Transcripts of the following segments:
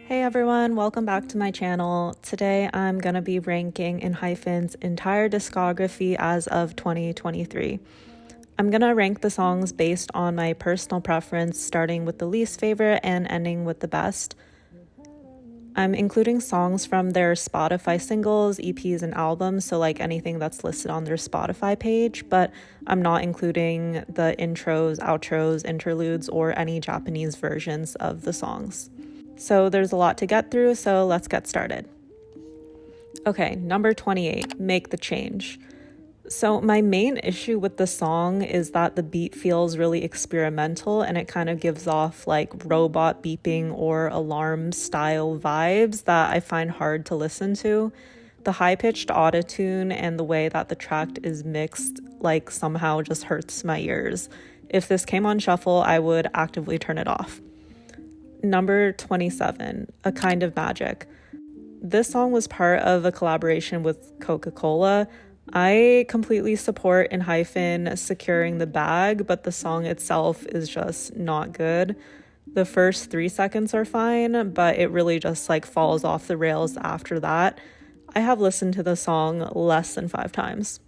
Hey everyone, welcome back to my channel. Today I'm gonna be ranking enhypen's entire discography as of 2023. I'm gonna rank the songs based on my personal preference, starting with the least favorite and ending with the best. I'm including songs from their Spotify singles, EPs, and albums, so like anything that's listed on their Spotify page, but I'm not including the intros, outros, interludes, or any Japanese versions of the songs. So there's a lot to get through, so let's get started. Okay, number 28, Make the Change. So my main issue with the song is that the beat feels really experimental and it kind of gives off like robot beeping or alarm style vibes that I find hard to listen to. The high-pitched autotune and the way that the track is mixed like somehow just hurts my ears. If this came on shuffle, I would actively turn it off. Number 27, A Kind of Magic. This song was part of a collaboration with Coca-Cola. I completely support enhypen securing the bag, but the song itself is just not good. The first 3 seconds are fine, but it really just like falls off the rails after that. I have listened to the song less than 5 times.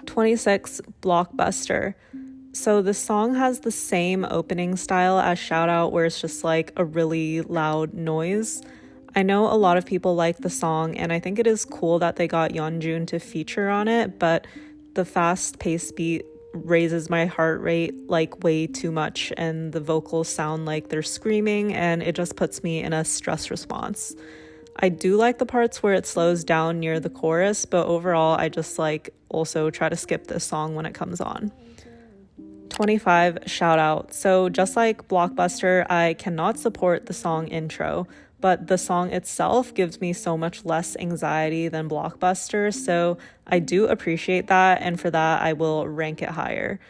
26, Blockbuster. So the song has the same opening style as Shout Out, where it's just like a really loud noise. I know a lot of people like the song, and I think it is cool that they got Yeonjun to feature on it, but the fast-paced beat raises my heart rate like way too much, and the vocals sound like they're screaming, and it just puts me in a stress response. I do like the parts where it slows down near the chorus, but overall I just like also try to skip this song when it comes on. 25, Shout Out. So just like Blockbuster, I cannot support the song intro, but the song itself gives me so much less anxiety than Blockbuster, so I do appreciate that, and for that I will rank it higher.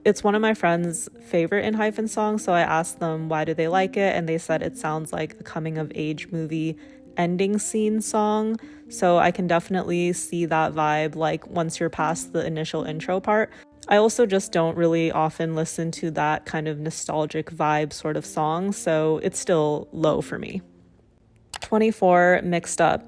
It's one of my friends' favorite enhypen songs, so I asked them why do they like it, and they said it sounds like a coming-of-age movie ending scene song, so I can definitely see that vibe like once you're past the initial intro part. I also just don't really often listen to that kind of nostalgic vibe sort of song, so it's still low for me. 24, Mixed Up.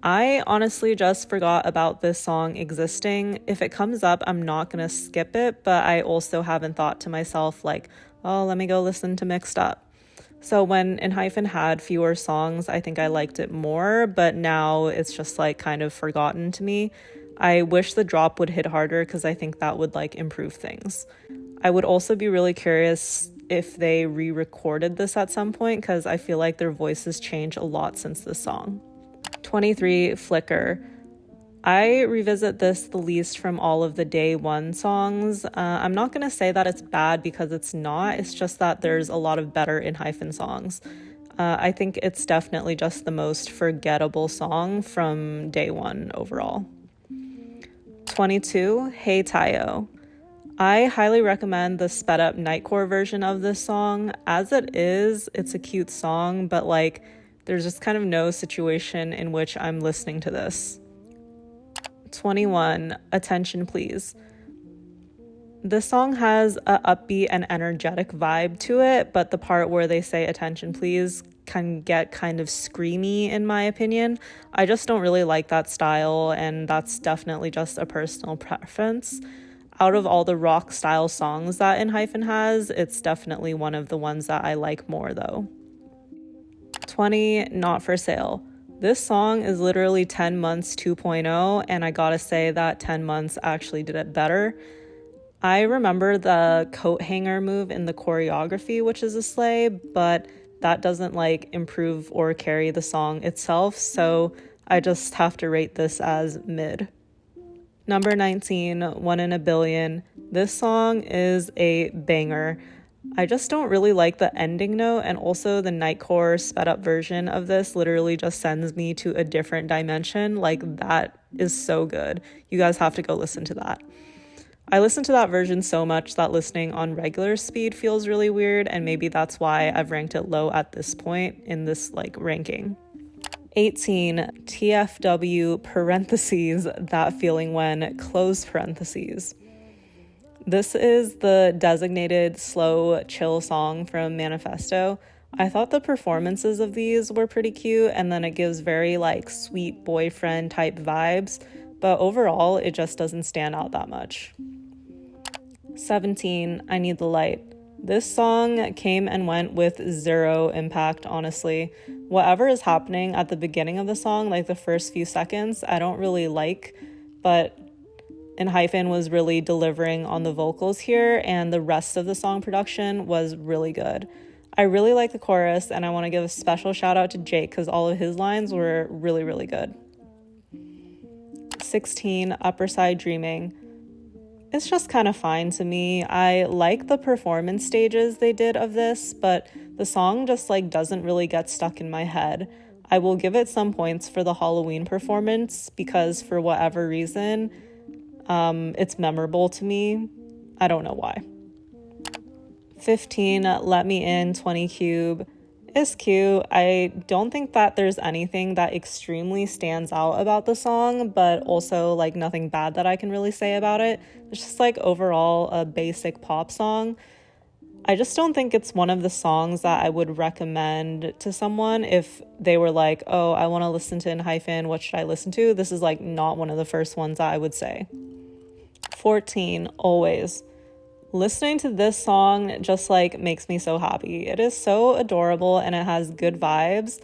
I honestly just forgot about this song existing. If it comes up, I'm not gonna skip it, but I also haven't thought to myself like, oh, let me go listen to Mixed Up. So when enhypen had fewer songs, I think I liked it more, but now it's just like kind of forgotten to me. I wish the drop would hit harder because I think that would like improve things. I would also be really curious if they re-recorded this at some point because I feel like their voices change a lot since this song. 23, Flicker. I revisit this the least from all of the Day One songs. I'm not going to say that it's bad because it's not. It's just that there's a lot of better enhypen songs. I think it's definitely just the most forgettable song from Day One overall. 22, Hey Tayo. I highly recommend the sped up nightcore version of this song. As it is, it's a cute song, but like there's just kind of no situation in which I'm listening to this. 21, Attention Please. This song has an upbeat and energetic vibe to it, but the part where they say attention please can get kind of screamy in my opinion. I just don't really like that style, and that's definitely just a personal preference. Out of all the rock style songs that enhypen has, it's definitely one of the ones that I like more though. 20, Not For Sale. This song is literally 10 Months 2.0, and I gotta say that 10 Months actually did it better. I remember the coat hanger move in the choreography, which is a slay, but that doesn't like improve or carry the song itself, so I just have to rate this as mid. Number 19, One in a Billion. This song is a banger. I just don't really like the ending note, and also the nightcore sped up version of this literally just sends me to a different dimension. Like that is so good. You guys have to go listen to that. I listen to that version so much that listening on regular speed feels really weird, and maybe that's why I've ranked it low at this point in this like ranking. 18, TFW parentheses, That Feeling When, close parentheses. This is the designated slow chill song from Manifesto. I thought the performances of these were pretty cute, and then it gives very like sweet boyfriend type vibes, but overall it just doesn't stand out that much. 17, I Need the Light. This song came and went with zero impact, honestly. Whatever is happening at the beginning of the song, like the first few seconds, I don't really like, but enhypen was really delivering on the vocals here, and the rest of the song production was really good. I really like the chorus, and I want to give a special shout out to Jake because all of his lines were really, really good. 16, Upper Side Dreaming. It's just kind of fine to me. I like the performance stages they did of this, but the song just like doesn't really get stuck in my head. I will give it some points for the Halloween performance because for whatever reason, it's memorable to me. I don't know why. 15, Let Me In, 20 Cube. Is cute. I don't think that there's anything that extremely stands out about the song, but also like nothing bad that I can really say about it. It's just like overall a basic pop song. I just don't think it's one of the songs that I would recommend to someone if they were like, oh, I want to listen to enhypen, what should I listen to? This is like not one of the first ones that I would say. 14, Always. Listening to this song just like makes me so happy. It is so adorable and it has good vibes.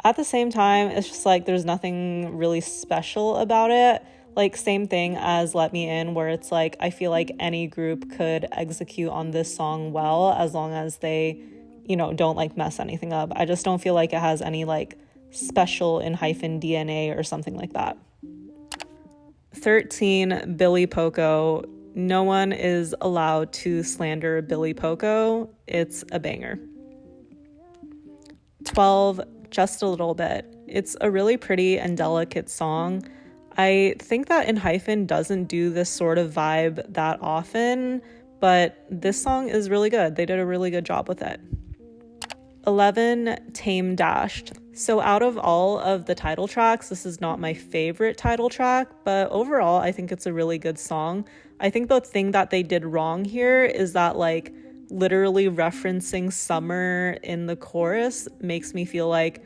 At the same time, it's just like there's nothing really special about it. Like same thing as Let Me In, where it's like I feel like any group could execute on this song well as long as they, don't like mess anything up. I just don't feel like it has any like special enhypen DNA or something like that. 13, Billy Poco. No one is allowed to slander Billy Poco. It's a banger. 12, Just a Little Bit. It's a really pretty and delicate song. I think that enhypen doesn't do this sort of vibe that often, but this song is really good. They did a really good job with it. 11, Tame Dashed. So out of all of the title tracks, this is not my favorite title track, but overall I think it's a really good song. I think the thing that they did wrong here is that like literally referencing summer in the chorus makes me feel like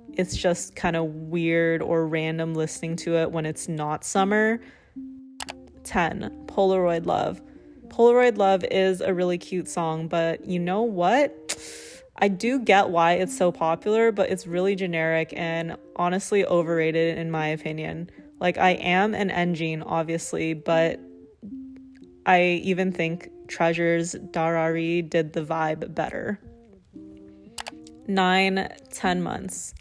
it's just kind of weird or random listening to it when it's not summer. 10, Polaroid Love. Polaroid Love is a really cute song, but you know what? I do get why it's so popular, but it's really generic and honestly overrated in my opinion. Like I am an engine, obviously, but I even think Treasure's Darari did the vibe better. 9, 10 Months.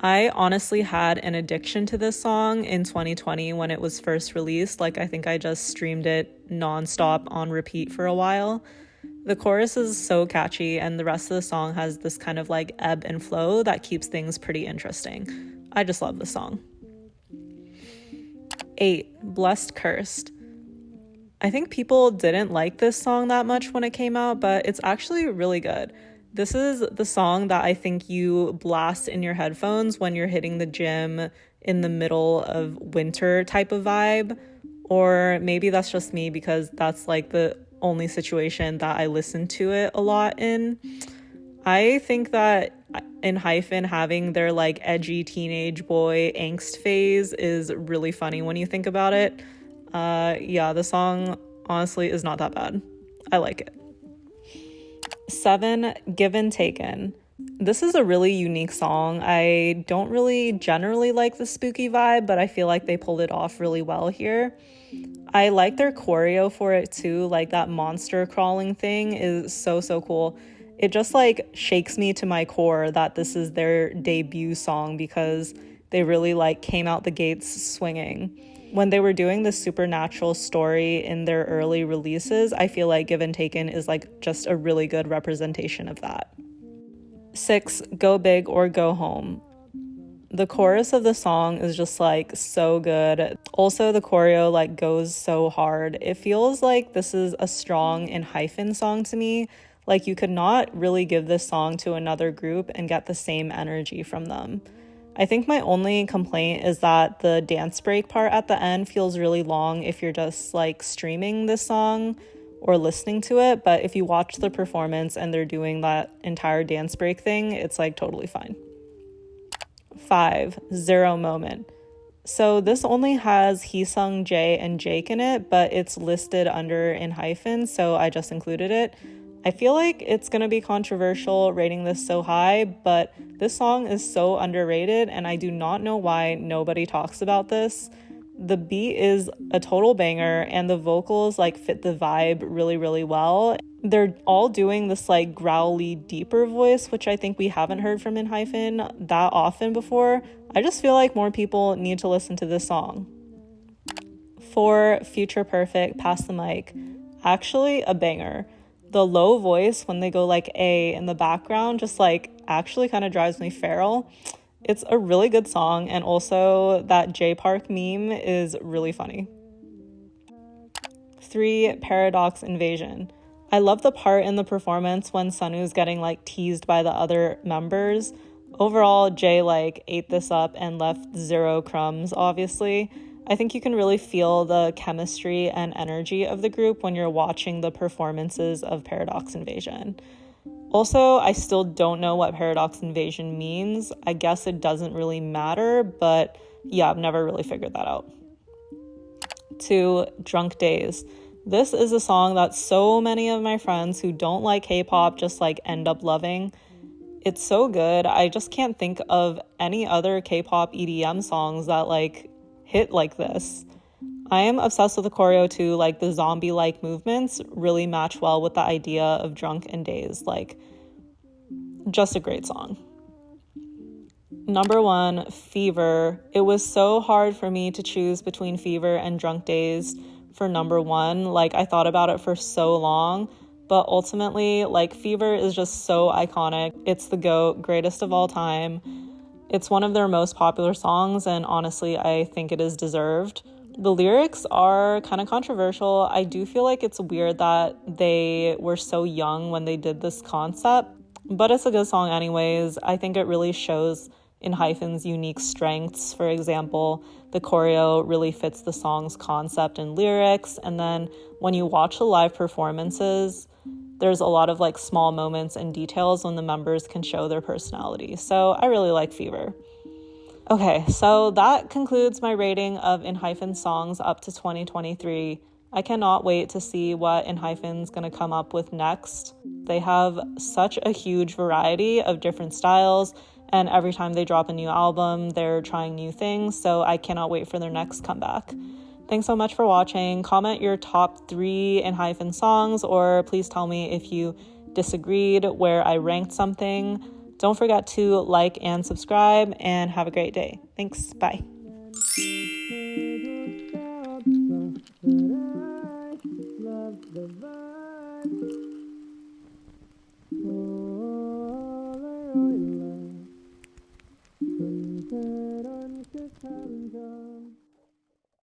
I honestly had an addiction to this song in 2020 when it was first released. Like I think I just streamed it nonstop on repeat for a while. The chorus is so catchy and the rest of the song has this kind of like ebb and flow that keeps things pretty interesting. I just love the song. 8, Blessed Cursed. I think people didn't like this song that much when it came out, but it's actually really good. This is the song that I think you blast in your headphones when you're hitting the gym in the middle of winter type of vibe, or maybe that's just me because that's like the only situation that I listen to it a lot in. I think that enhypen having their like edgy teenage boy angst phase is really funny when you think about it. The song honestly is not that bad. I like it. 7, Given Taken. This is a really unique song. I don't really generally like the spooky vibe, but I feel like they pulled it off really well here. I like their choreo for it too. Like that monster crawling thing is so cool. It just like shakes me to my core that this is their debut song because they really like came out the gates swinging. When they were doing the supernatural story in their early releases, I feel like Given Taken is like just a really good representation of that. 6, Go Big or Go Home. The chorus of the song is just like so good. Also, the choreo like goes so hard. It feels like this is a strong enhypen song to me. Like you could not really give this song to another group and get the same energy from them. I think my only complaint is that the dance break part at the end feels really long if you're just like streaming this song, or listening to it, but if you watch the performance and they're doing that entire dance break thing, it's like totally fine. 5, Zero Moment. So this only has Heesung, Jae, and Jake in it, but it's listed under enhypen, so I just included it. I feel like it's going to be controversial rating this so high, but this song is so underrated, and I do not know why nobody talks about this. The beat is a total banger, and the vocals like fit the vibe really, really well. They're all doing this like growly, deeper voice, which I think we haven't heard from enhypen that often before. I just feel like more people need to listen to this song. 4, Future Perfect, Pass the Mic. Actually a banger. The low voice when they go like A in the background just like actually kind of drives me feral. It's a really good song, and also that J Park meme is really funny. 3, Paradox Invasion. I love the part in the performance when Sunwoo's getting like teased by the other members. Overall, Jay like ate this up and left 0 crumbs, obviously. I think you can really feel the chemistry and energy of the group when you're watching the performances of Paradox Invasion. Also, I still don't know what Paradox Invasion means. I guess it doesn't really matter, but yeah, I've never really figured that out. 2, Drunk Days. This is a song that so many of my friends who don't like K-pop just like end up loving. It's so good. I just can't think of any other K-pop EDM songs that like hit like this. I am obsessed with the choreo too, like the zombie-like movements really match well with the idea of Drunk and Days. Like, just a great song. Number 1, Fever. It was so hard for me to choose between Fever and Drunk Days for number 1. Like, I thought about it for so long, but ultimately, like, Fever is just so iconic. It's the GOAT, greatest of all time. It's one of their most popular songs, and honestly, I think it is deserved. The lyrics are kind of controversial. I do feel like it's weird that they were so young when they did this concept, but it's a good song anyways. I think it really shows enhypen's unique strengths. For example, the choreo really fits the song's concept and lyrics, and then when you watch the live performances, there's a lot of like small moments and details when the members can show their personality. So I really like Fever. Okay, so that concludes my rating of enhypen's songs up to 2023. I cannot wait to see what enhypen's going to come up with next. They have such a huge variety of different styles, and every time they drop a new album, they're trying new things, so I cannot wait for their next comeback. Thanks so much for watching. Comment your top 3 enhypen songs, or please tell me if you disagreed where I ranked something. Don't forget to like and subscribe, and have a great day. Thanks. Bye. Love the vibe.